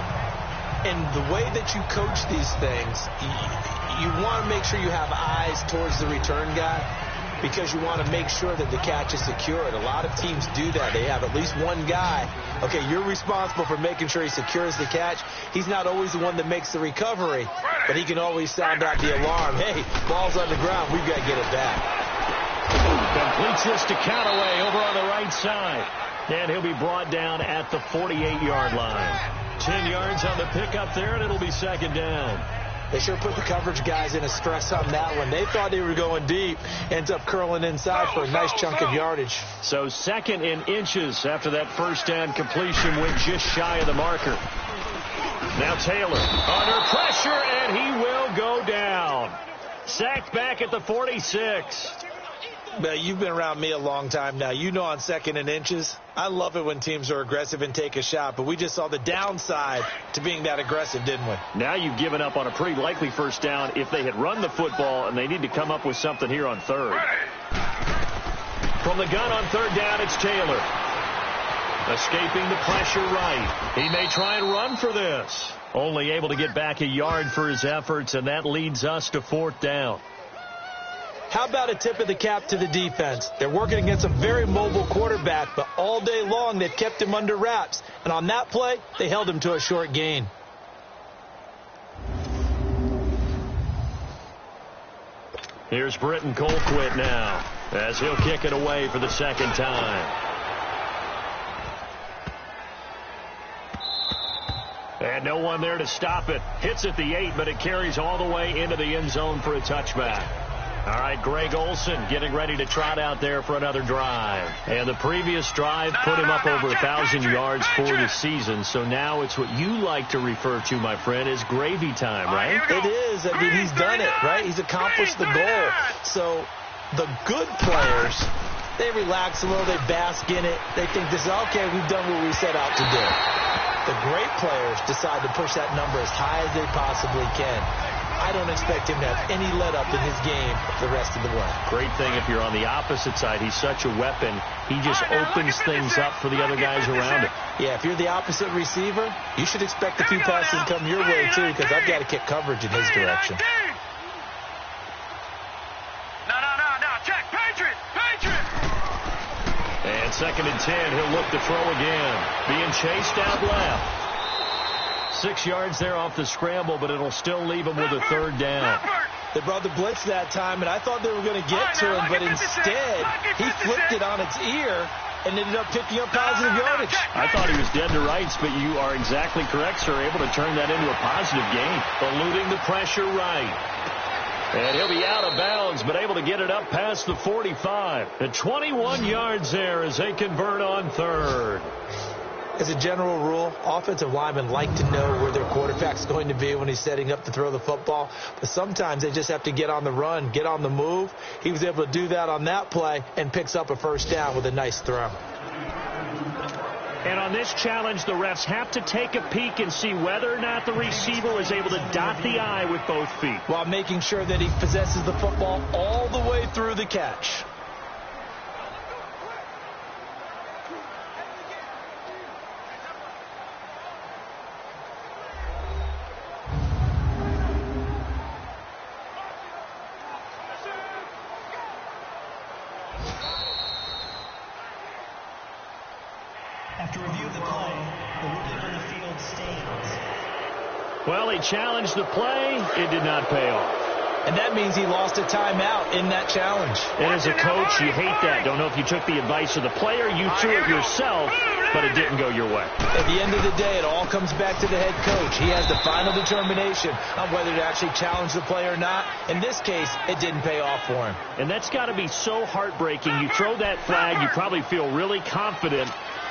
And the way that you coach these things, you want to make sure you have eyes towards the return guy because you want to make sure that the catch is secured. A lot of teams do that. They have at least one guy. Okay, you're responsible for making sure he secures the catch. He's not always the one that makes the recovery, but he can always sound out the alarm. Hey, ball's on the ground. We've got to get it back. Completes this to Callaway over on the right side. And he'll be brought down at the 48-yard line. 10 yards on the pickup there, and it'll be 2nd down. They sure put the coverage guys in a stress on that one. They thought they were going deep. Ends up curling inside for a nice chunk of yardage. So 2nd and inches after that first down completion went just shy of the marker. Now Taylor under pressure, and he will go down. Sacked back at the 46. But you've been around me a long time now. You know on 2nd and inches, I love it when teams are aggressive and take a shot. But we just saw the downside to being that aggressive, didn't we? Now you've given up on a pretty likely first down if they had run the football, and they need to come up with something here on 3rd. From the gun on 3rd down, it's Taylor. Escaping the pressure right. He may try and run for this. Only able to get back a yard for his efforts, and that leads us to 4th down. How about a tip of the cap to the defense? They're working against a very mobile quarterback, but all day long they've kept him under wraps. And on that play, they held him to a short gain. Here's Britton Colquitt now as he'll kick it away for the 2nd time. And no one there to stop it. Hits at the 8, but it carries all the way into the end zone for a touchback. All right, Greg Olsen getting ready to trot out there for another drive. And the previous drive put him up over 1,000 yards for the season. So now it's what you like to refer to, my friend, as gravy time, right? It is. I mean, he's done it, right? He's accomplished the goal. So the good players, they relax a little. They bask in it. They think this is, okay, we've done what we set out to do. The great players decide to push that number as high as they possibly can. I don't expect him to have any let-up in his game the rest of the way. Great thing if you're on the opposite side. He's such a weapon. He just opens things up for the other guys around him. Yeah, if you're the opposite receiver, you should expect a few passes to come your way, too, because I've got to kick coverage in his direction. No, check. Patriot. And 2nd and 10, he'll look to throw again. Being chased out left. 6 yards there off the scramble, but it'll still leave him with a 3rd down. They brought the blitz that time, and I thought they were going to get to him, but instead he flipped it on its ear and ended up picking up positive yardage. I thought he was dead to rights, but you are exactly correct, sir. Able to turn that into a positive gain. Eluding the pressure right. And he'll be out of bounds, but able to get it up past the 45. And 21 yards there as they convert on 3rd. As a general rule, offensive linemen like to know where their quarterback's going to be when he's setting up to throw the football. But sometimes they just have to get on the run, get on the move. He was able to do that on that play and picks up a first down with a nice throw. And on this challenge, the refs have to take a peek and see whether or not the receiver was able to dot the I with both feet, while making sure that he possesses the football all the way through the catch. After review of the play, the ruling on the field stands. Well, he challenged the play. It did not pay off. And that means he lost a timeout in that challenge. And as a coach, you hate that. Don't know if you took the advice of the player. You threw it yourself, but it didn't go your way. At the end of the day, it all comes back to the head coach. He has the final determination on whether to actually challenge the play or not. In this case, it didn't pay off for him. And that's got to be so heartbreaking. You throw that flag, you probably feel really confident,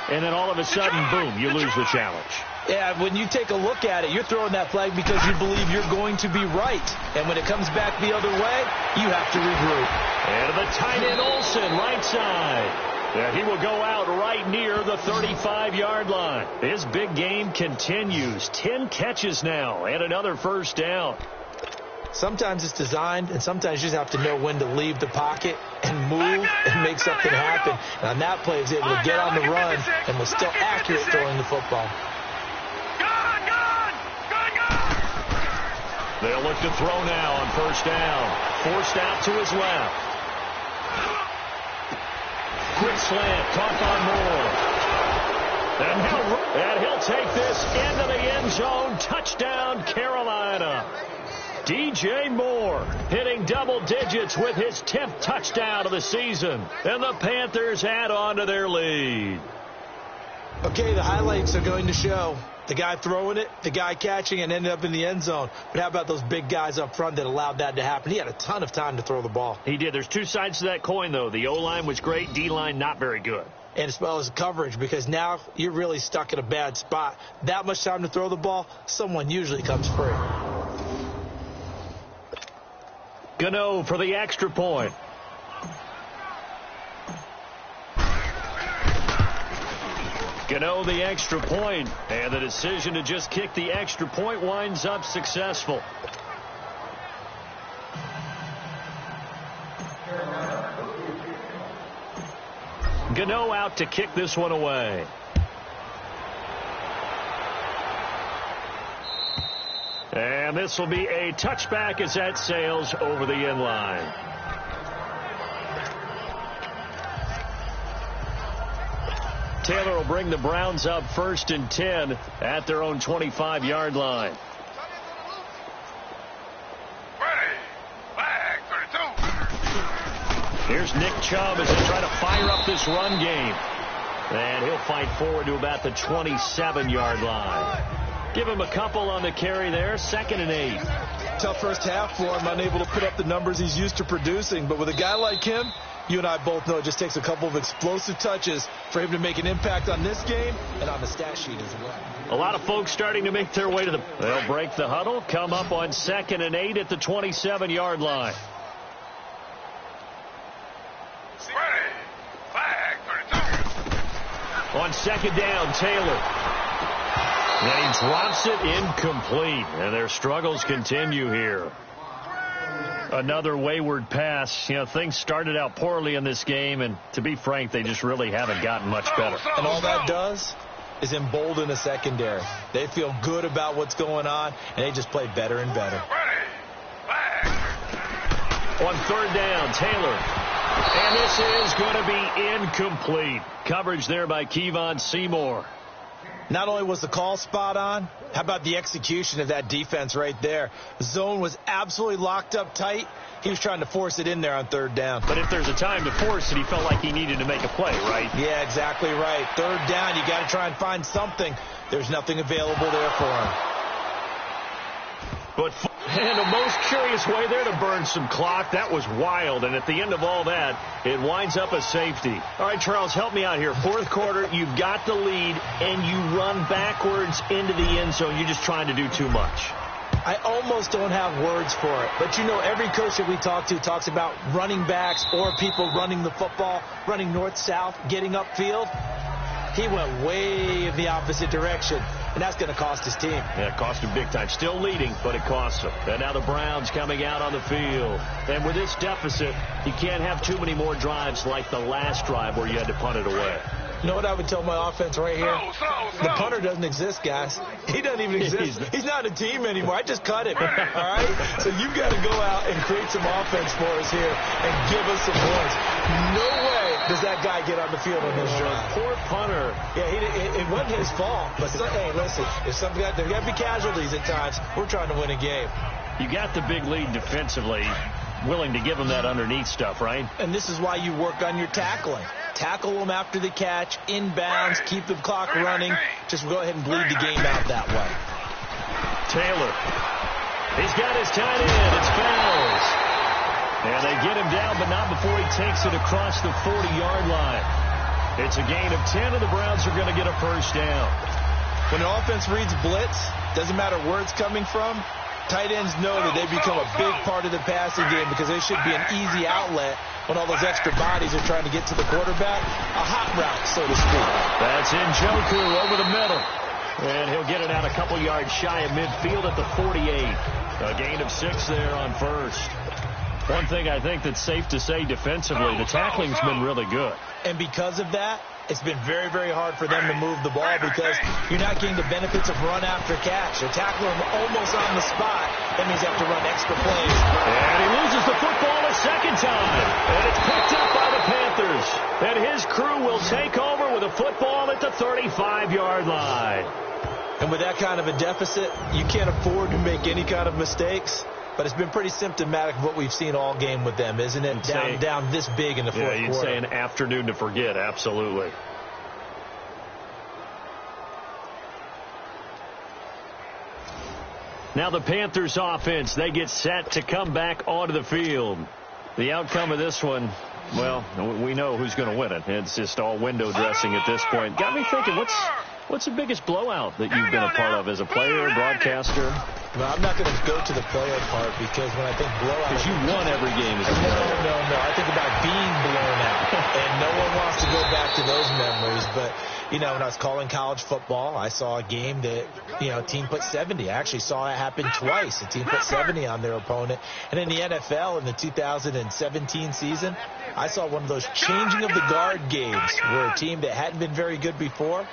and then all of a sudden, boom, you lose the challenge. Yeah, when you take a look at it, you're throwing that flag because you believe you're going to be right. And when it comes back the other way, you have to regroup. And the tight end Olsen, right side. Yeah, he will go out right near the 35-yard line. His big game continues. 10 catches now and another first down. Sometimes it's designed, and sometimes you just have to know when to leave the pocket and move and make something happen. And on that play, he was able to get on the run and was still accurate throwing the football. They'll look to throw now on first down. Forced out to his left. Quick slant, caught by Moore. And he'll take this into the end zone. Touchdown, Carolina. DJ Moore hitting double digits with his 10th touchdown of the season. And the Panthers add on to their lead. Okay, the highlights are going to show the guy throwing it, the guy catching it, and ended up in the end zone. But how about those big guys up front that allowed that to happen? He had a ton of time to throw the ball. He did. There's two sides to that coin, though. The O-line was great. D-line not very good. And as well as coverage, because now you're really stuck in a bad spot. That much time to throw the ball, someone usually comes free. Gano for the extra point. Gano the extra point, and the decision to just kick the extra point winds up successful. Gano out to kick this one away. And this will be a touchback as that sails over the end line. Taylor will bring the Browns up 1st and 10 at their own 25-yard line. Here's Nick Chubb as they try to fire up this run game. And he'll fight forward to about the 27-yard line. Give him a couple on the carry there. 2nd and 8. Tough first half for him, unable to put up the numbers he's used to producing. But with a guy like him, you and I both know it just takes a couple of explosive touches for him to make an impact on this game and on the stat sheet as well. A lot of folks starting to make their way to the... They'll break the huddle, come up on 2nd and 8 at the 27-yard line. On 2nd down, Taylor. And he drops it incomplete. And their struggles continue here. Another wayward pass. You know, things started out poorly in this game, and to be frank, they just really haven't gotten much better. And all that does is embolden the secondary. They feel good about what's going on, and they just play better and better. On 3rd down, Taylor. And this is going to be incomplete. Coverage there by Kevon Seymour. Not only was the call spot on, how about the execution of that defense right there? The zone was absolutely locked up tight. He was trying to force it in there on 3rd down. But if there's a time to force it, he felt like he needed to make a play, right? Yeah, exactly right. 3rd down, you got to try and find something. There's nothing available there for him. But and the most curious way there to burn some clock. That was wild. And at the end of all that, it winds up a safety. All right, Charles, help me out here. 4th quarter, you've got the lead, and you run backwards into the end zone. You're just trying to do too much. I almost don't have words for it. But, you know, every coach that we talk to talks about running backs or people running the football, running north-south, getting upfield. He went way in the opposite direction, and that's going to cost his team. Yeah, it cost him big time. Still leading, but it cost him. And now the Browns coming out on the field. And with this deficit, you can't have too many more drives like the last drive where you had to punt it away. You know what I would tell my offense right here? The punter doesn't exist, guys. He doesn't even exist. He's not a team anymore. I just cut him. All right? So you've got to go out and create some offense for us here and give us some points. No way does that guy get on the field on this drive? Poor punter. Yeah, it wasn't his fault. But, hey, listen, if there got to be casualties at times, we're trying to win a game. You got the big lead defensively, willing to give them that underneath stuff, right? And this is why you work on your tackling. Tackle them after the catch, inbounds, keep the clock running. Just go ahead and bleed the game out that way. Taylor. He's got his tight end. It's Fowles. And they get him down, but not before he takes it across the 40-yard line. It's a gain of 10, and the Browns are going to get a first down. When an offense reads blitz, doesn't matter where it's coming from, tight ends know that they become a big part of the passing game because they should be an easy outlet when all those extra bodies are trying to get to the quarterback. A hot route, so to speak. That's Njoku over the middle. And he'll get it out a couple yards shy of midfield at the 48. A gain of 6 there on first. One thing I think that's safe to say defensively, the tackling's been really good. And because of that, it's been very, very hard for them to move the ball because you're not getting the benefits of run after catch. They're tackling them almost on the spot. That means they have to run extra plays. And he loses the football a second time. And it's picked up by the Panthers. And his crew will take over with a football at the 35-yard line. And with that kind of a deficit, you can't afford to make any kind of mistakes. But it's been pretty symptomatic of what we've seen all game with them, isn't it? Down this big in the fourth quarter. Yeah, you'd say an afternoon to forget, absolutely. Now the Panthers offense, they get set to come back onto the field. The outcome of this one, well, we know who's going to win it. It's just all window dressing at this point. Got me thinking, what's the biggest blowout that you've been a part of as a player, broadcaster? Well, I'm not going to go to the player part because when I think blowout... Because you won every game as a player. No. I think about being blown out. And no one wants to go back to those memories. But, when I was calling college football, I saw a game that, a team put 70. I actually saw it happen twice. A team put 70 on their opponent. And in the NFL, in the 2017 season, I saw one of those changing of the guard games where a team that hadn't been very good before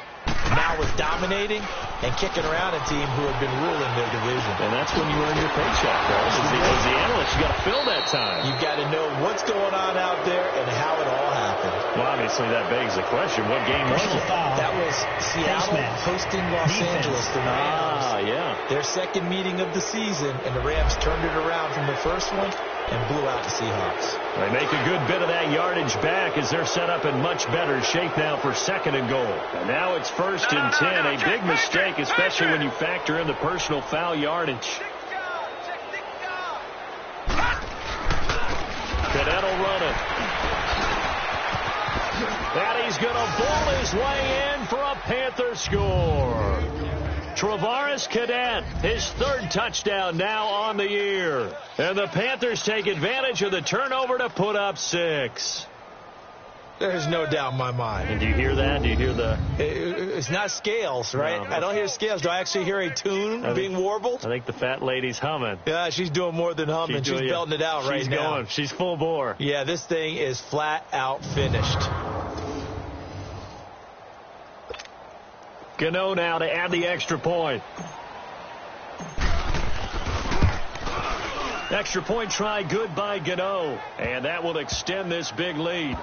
now was dominating and kicking around a team who had been ruling their division. And that's when you earn your paycheck, right? As the analyst, you got to fill that time. You've got to know what's going on out there and how it all happened. Well, obviously, that begs the question, what game was it? That was Seattle hosting Los Angeles, the Rams. Yeah. Their second meeting of the season, and the Rams turned it around from the first one and blew out the Seahawks. They make a good bit of that yardage back as they're set up in much better shape now for 2nd and goal. And now it's 1st and 10. A big mistake, especially when you factor in the personal foul yardage. Cadet will run it. And he's going to ball his way in for a Panther score. Travaris Cadet, his 3rd touchdown now on the year. And the Panthers take advantage of the turnover to put up 6. There's no doubt in my mind. And do you hear that? Do you hear the... It's not scales, right? No. I don't hear scales. Do I actually hear a tune being warbled? I think the fat lady's humming. Yeah, she's doing more than humming. She's belting it out right now. She's going. She's full bore. Yeah, this thing is flat out finished. Gano now to add the extra point. Extra point try good by Gano. And that will extend this big lead.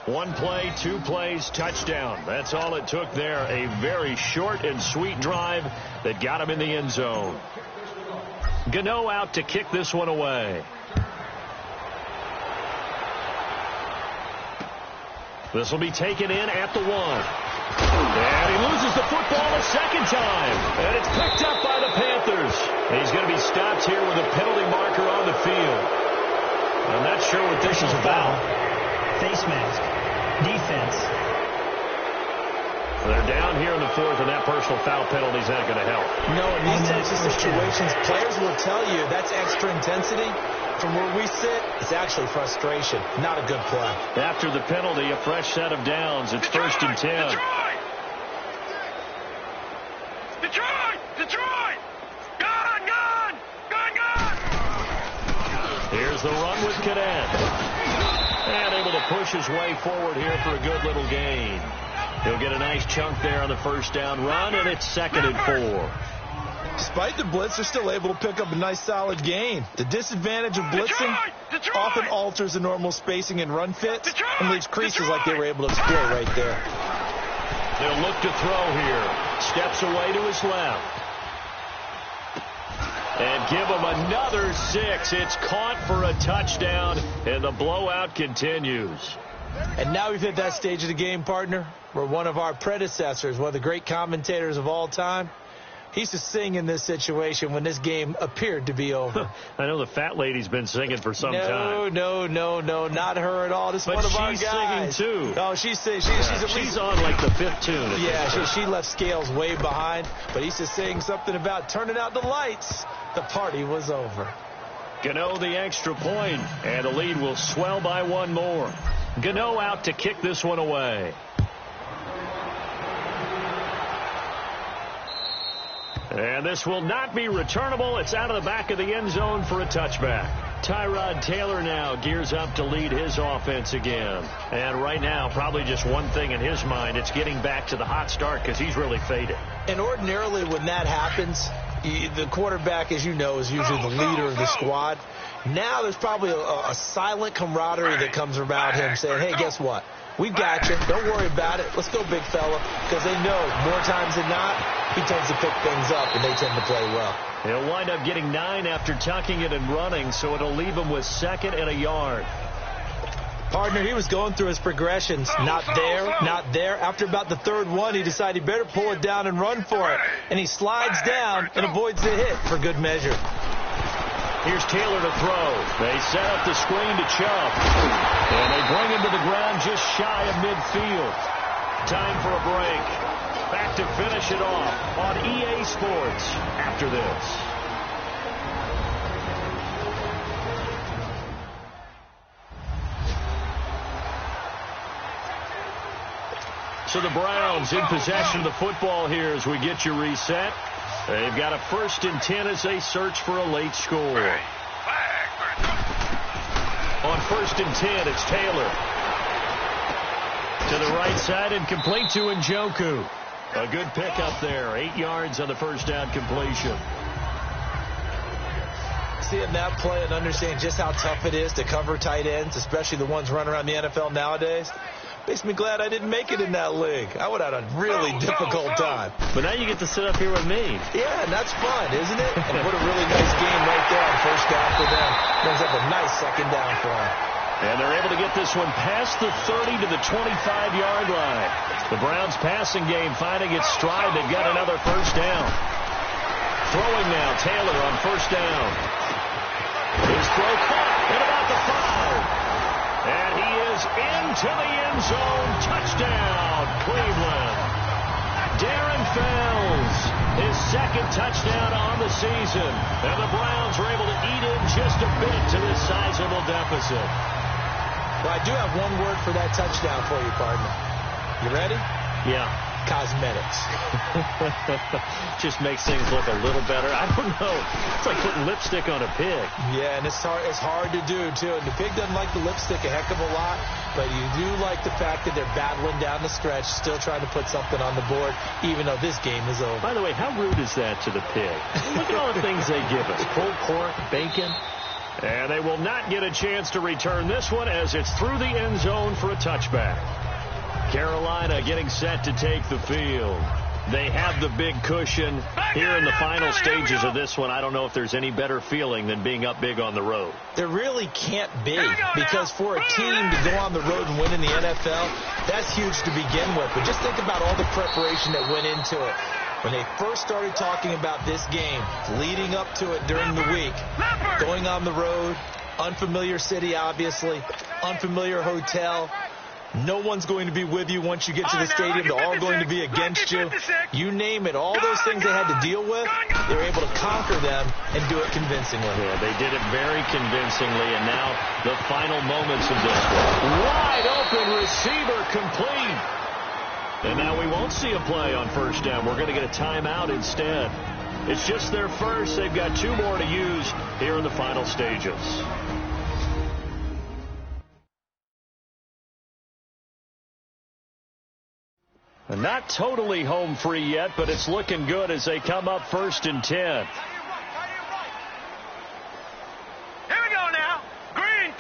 1 play, 2 plays, touchdown. That's all it took there. A very short and sweet drive that got him in the end zone. Gano out to kick this one away. This will be taken in at the 1. And he loses the football a second time. And it's picked up by the Panthers. And he's going to be stopped here with a penalty marker on the field. I'm not sure what this is about. Face mask. Defense. They're down here in the 4th, and that personal foul penalty is not going to help. No, in these types of situations, players will tell you that's extra intensity. From where we sit, it's actually frustration. Not a good play. After the penalty, a fresh set of downs. It's 1st and 10. Detroit! Gone! Here's the run with Cadet. And able to push his way forward here for a good little gain. He'll get a nice chunk there on the first down run, and it's 2nd and 4. Despite the blitz, they're still able to pick up a nice solid gain. The disadvantage of blitzing, often alters the normal spacing and run fits and leaves creases like they were able to exploit right there. They'll look to throw here. Steps away to his left. And give him another 6. It's caught for a touchdown, and the blowout continues. And now we've hit that stage of the game, partner, where one of our predecessors, one of the great commentators of all time, he used to sing in this situation when this game appeared to be over. I know the fat lady's been singing for some time. No, not her at all. This is one of our guys. But she's singing, too. Oh, she's singing. She's on like the 5th tune. Yeah, she left Scales way behind, but he used to sing something about turning out the lights. The party was over. Gano the extra point, and the lead will swell by one more. Gano out to kick this one away. And this will not be returnable. It's out of the back of the end zone for a touchback. Tyrod Taylor now gears up to lead his offense again. And right now, probably just one thing in his mind. It's getting back to the hot start because he's really faded. And ordinarily when that happens, the quarterback, as you know, is usually the leader of the squad. Now there's probably a silent camaraderie that comes around him saying, hey, guess what? We got you. Don't worry about it. Let's go, big fella. Because they know more times than not, he tends to pick things up, and they tend to play well. He'll wind up getting 9 after tucking it and running, so it'll leave him with 2nd and a yard. Partner, he was going through his progressions. Not there. After about the 3rd one, he decided he better pull it down and run for it. And he slides down and avoids the hit for good measure. Here's Taylor to throw. They set up the screen to Chubb. And they bring him to the ground just shy of midfield. Time for a break. Back to finish it off on EA Sports after this. So the Browns in possession of the football here as we get you reset. They've got a 1st and 10 as they search for a late score. On 1st and 10, it's Taylor. To the right side and complete to Njoku. A good pickup there. 8 yards on the first down completion. Seeing that play and understanding just how tough it is to cover tight ends, especially the ones running around the NFL nowadays, makes me glad I didn't make it in that league. I would have had a really difficult time. But now you get to sit up here with me. Yeah, and that's fun, isn't it? And what a really nice game right there on 1st down for them. Brings up a nice 2nd down for them. And they're able to get this one past the 30 to the 25-yard line. The Browns passing game finding its stride. They've got another 1st down. Throwing now, Taylor on 1st down. His throw caught at about the 5. And he is into the end zone. Touchdown, Cleveland. Darren Fells, his 2nd touchdown on the season. And the Browns are able to eat in just a bit to this sizable deficit. Well, I do have one word for that touchdown for you, partner. You ready? Yeah. Cosmetics. Just makes things look a little better. I don't know. It's like putting lipstick on a pig. Yeah, and it's hard to do, too. And the pig doesn't like the lipstick a heck of a lot, but you do like the fact that they're battling down the stretch, still trying to put something on the board, even though this game is over. By the way, how rude is that to the pig? Look at all the things they give us. Pulled pork, bacon. And they will not get a chance to return this one as it's through the end zone for a touchback. Carolina getting set to take the field. They have the big cushion here in the final stages of this one. I don't know if there's any better feeling than being up big on the road. There really can't be, because for a team to go on the road and win in the NFL, that's huge to begin with. But just think about all the preparation that went into it. When they first started talking about this game, leading up to it during the week, going on the road, unfamiliar city, obviously, unfamiliar hotel. No one's going to be with you once you get to the stadium. They're all going to be against you. You name it. All those things they had to deal with, they were able to conquer them and do it convincingly. Yeah, they did it very convincingly, and now the final moments of this one. Wide open receiver complete. And now we won't see a play on 1st down. We're going to get a timeout instead. It's just their first. They've got 2 more to use here in the final stages. Not totally home free yet, but it's looking good as they come up 1st and 10. Here we go now. Green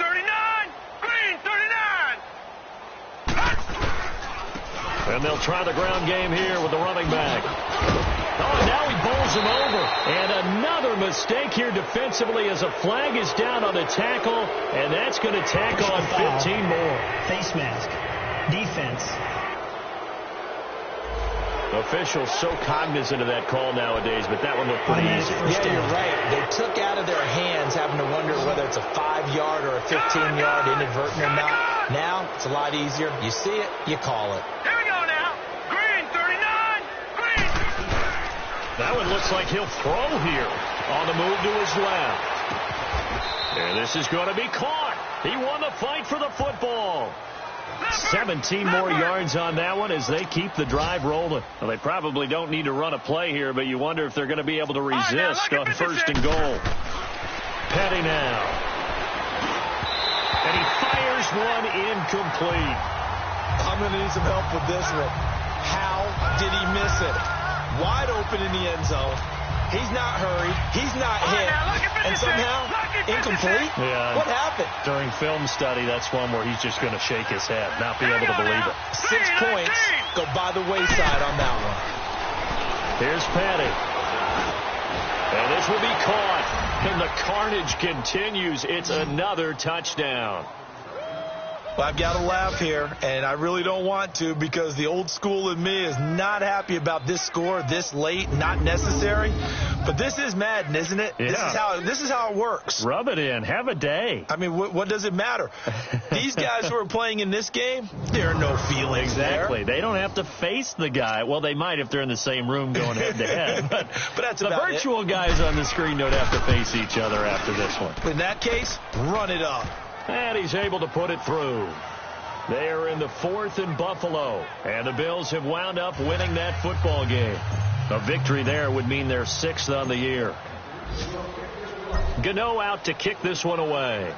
And they'll try the ground game here with the running back. Oh, now he bowls him over. And another mistake here defensively as a flag is down on the tackle, and that's going to tack on 15 more. Face mask. Defense. Officials so cognizant of that call nowadays, but that one looked pretty easy. Yeah, you're right. They took out of their hands having to wonder whether it's a 5-yard or a 15-yard inadvertent or not. Now, it's a lot easier. You see it, you call it. Here we go now. Green, 39. Green. That one looks like he'll throw here on the move to his left. And this is going to be caught. He won the fight for the football. 17 more yards on that one as they keep the drive rolling. Well, they probably don't need to run a play here, but you wonder if they're going to be able to resist on 1st and goal. Petty now. And he fires one incomplete. I'm going to need some help with this one. How did he miss it? Wide open in the end zone. He's not hurried. He's not hit. And somehow, incomplete? Yeah. What happened? During film study, that's one where he's just going to shake his head, not be able to believe it. 6 points go by the wayside on that one. Here's Petty. And this will be caught. And the carnage continues. It's another touchdown. Well, I've got to laugh here, and I really don't want to because the old school in me is not happy about this score this late, not necessary. But this is Madden, isn't it? Yeah. This is how it works. Rub it in. Have a day. I mean, what does it matter? These guys who are playing in this game, there are no feelings Exactly. there. They don't have to face the guy. Well, they might if they're in the same room going head-to-head. But that's the about virtual guys on the screen don't have to face each other after this one. In that case, run it up. And he's able to put it through. They are in the 4th in Buffalo, and the Bills have wound up winning that football game. A victory there would mean they're 6th on the year. Gano out to kick this one away.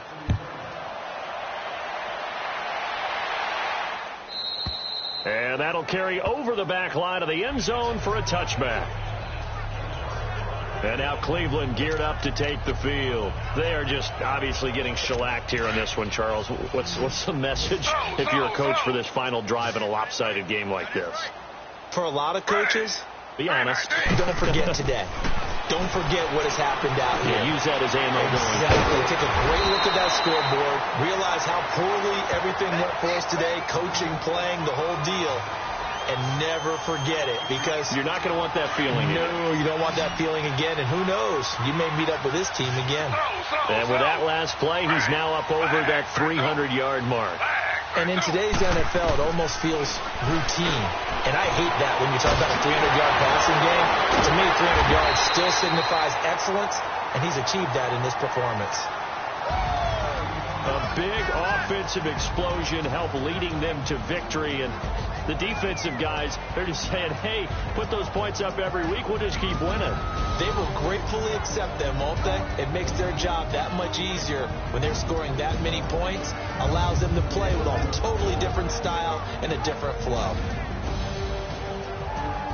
And that'll carry over the back line of the end zone for a touchback. And now Cleveland geared up to take the field. They are just obviously getting shellacked here on this one, Charles. What's the message if you're a coach for this final drive in a lopsided game like this? For a lot of coaches, be honest. Don't forget today. Don't forget what has happened out here. Yeah, use that as ammo. Exactly. Take a great look at that scoreboard. Realize how poorly everything went for us today. Coaching, playing, the whole deal. And never forget it, because you're not going to want that feeling. No, you don't want that feeling again. And who knows? You may meet up with this team again. And with that last play, he's now up over that 300-yard mark. And in today's NFL, it almost feels routine. And I hate that when you talk about a 300-yard passing game. To me, 300 yards still signifies excellence, and he's achieved that in this performance. A big offensive explosion helped leading them to victory, and the defensive guys, they're just saying, hey, put those points up every week, we'll just keep winning. They will gratefully accept them, won't they? It makes their job that much easier when they're scoring that many points, allows them to play with a totally different style and a different flow.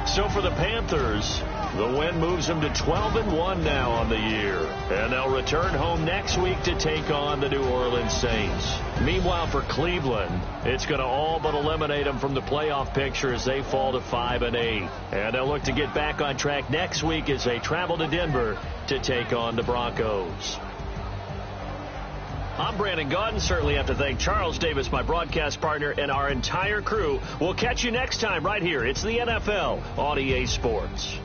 So for the Panthers, the win moves them to 12-1 now on the year. And they'll return home next week to take on the New Orleans Saints. Meanwhile, for Cleveland, it's going to all but eliminate them from the playoff picture as they fall to 5-8. And they'll look to get back on track next week as they travel to Denver to take on the Broncos. I'm Brandon Gaudin. Certainly have to thank Charles Davis, my broadcast partner, and our entire crew. We'll catch you next time right here. It's the NFL on EA Sports.